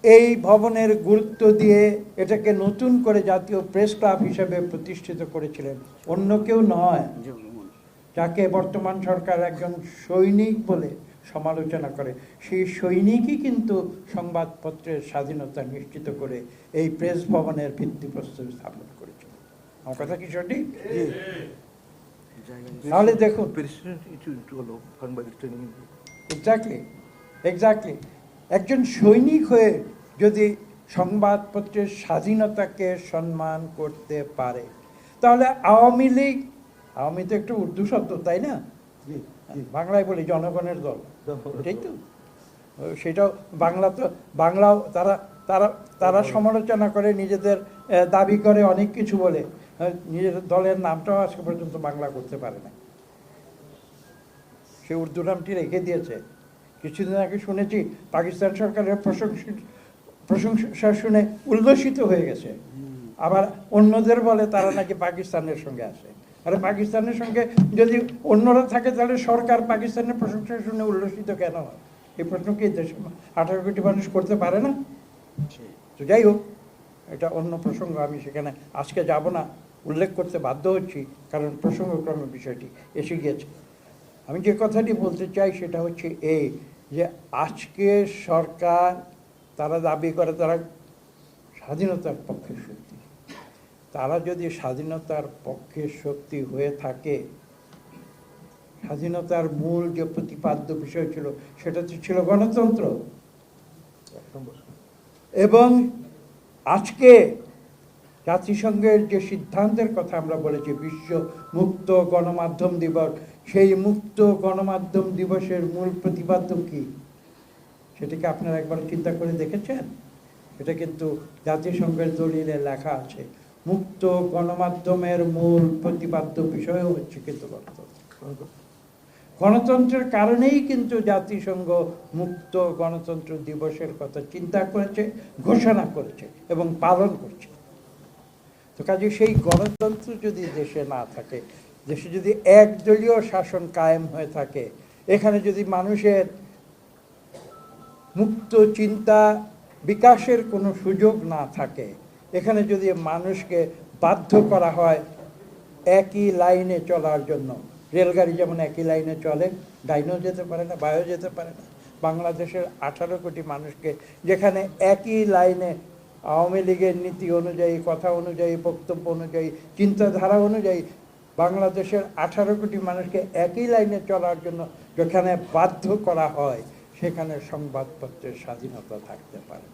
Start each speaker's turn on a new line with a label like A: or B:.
A: এই ভবনের গুরুত্ব দিয়ে এটাকে নতুন করে জাতীয় প্রেস ক্লাব হিসেবে প্রতিষ্ঠিত করেছিলেন অন্য কেউ নয়, যাকে বর্তমান সরকার একজন সৈনিক বলে সমালোচনা করে। সেই সৈনিকই কিন্তু সংবাদপত্রের স্বাধীনতা নিশ্চিত করে এই প্রেস ভবনের ভিত্তিপ্রস্তর স্থাপন করেছিল। আমার কথা কি সঠিক? তাহলে দেখুন, এক্স্যাক্টলি একজন সৈনিক হয়ে যদি সংবাদপত্রের স্বাধীনতাকে সম্মান করতে পারে, তাহলে আওয়ামী লীগ, আওয়ামী তো একটু উর্দু শব্দ তাই না, বাংলায় বলি জনগণের দল, ঠিক তো? সেটাও বাংলা, তো বাংলাও তারা তারা তারা সমালোচনা করে, নিজেদের দাবি করে অনেক কিছু বলে, নিজের দলের নামটাও আজকে পর্যন্ত বাংলা করতে পারে না, সে উর্দু নামটি রেখে দিয়েছে। কিছুদিন আগে শুনেছি পাকিস্তান সরকারের প্রশংসা শুনে উল্লসিত হয়ে গেছে, আবার অন্যদের বলে তারা নাকি পাকিস্তানের সঙ্গে আসে। আরে পাকিস্তানের সঙ্গে যদি অন্যরা থাকে তাহলে সরকার পাকিস্তানের প্রশংসা শুনে উল্লসিত কেন হয়? এই প্রশ্ন কি দেশে 18 কোটি মানুষ করতে পারে না? তো যাই হোক, এটা অন্য প্রসঙ্গ, আমি সেখানে আজকে যাব না, উল্লেখ করতে বাধ্য হচ্ছি কারণ প্রসঙ্গক্রমে বিষয়টি এসে গিয়েছে। আমি যে কথাটি বলতে চাই সেটা হচ্ছে এই, যে আজকে সরকার তারা দাবি করে তারা স্বাধীনতার পক্ষের শক্তি। তারা যদি স্বাধীনতার পক্ষের শক্তি হয়ে থাকে, স্বাধীনতার মূল যে প্রতিপাদ্য বিষয় ছিল সেটা তো ছিল গণতন্ত্র। এবং আজকে জাতিসংঘের যে সিদ্ধান্তের কথা আমরা বলেছি, বিশ্ব মুক্ত গণমাধ্যম দিবস, সেই মুক্ত গণমাধ্যম দিবসের মূল প্রতিপাদ্য কি সেটাকে আপনারা একবার চিন্তা করে দেখেছেন? এটা কিন্তু জাতিসংঘের দলিলে লেখা আছে। মুক্ত গণমাধ্যমের মূল প্রতিপাদ্য বিষয় হচ্ছে কিন্তু গণতন্ত্র। গণতন্ত্রের কারণেই কিন্তু জাতিসংঘ মুক্ত গণতন্ত্র দিবসের কথা চিন্তা করেছে, ঘোষণা করেছে এবং পালন করছে। তো কাজে সেই গণতন্ত্র যদি দেশে না থাকে, দেশে যদি একদলীয় শাসন কায়েম হয়ে থাকে, এখানে যদি মানুষের মুক্ত চিন্তা বিকাশের কোনো সুযোগ না থাকে, এখানে যদি মানুষকে বাধ্য করা হয় একই লাইনে চলার জন্য, রেলগাড়ি যেমন একই লাইনে চলে, ডাইনেও যেতে পারে না, বাঁয়েও যেতে পারে না, বাংলাদেশের 18 কোটি মানুষকে যেখানে একই লাইনে আওয়ামী লীগের নীতি অনুযায়ী, কথা অনুযায়ী, বক্তব্য অনুযায়ী, চিন্তাধারা অনুযায়ী বাংলাদেশের 18 কোটি মানুষকে একই লাইনে চলার জন্য যেখানে বাধ্য করা হয়, সেখানে সংবাদপত্রের স্বাধীনতা থাকতে পারে।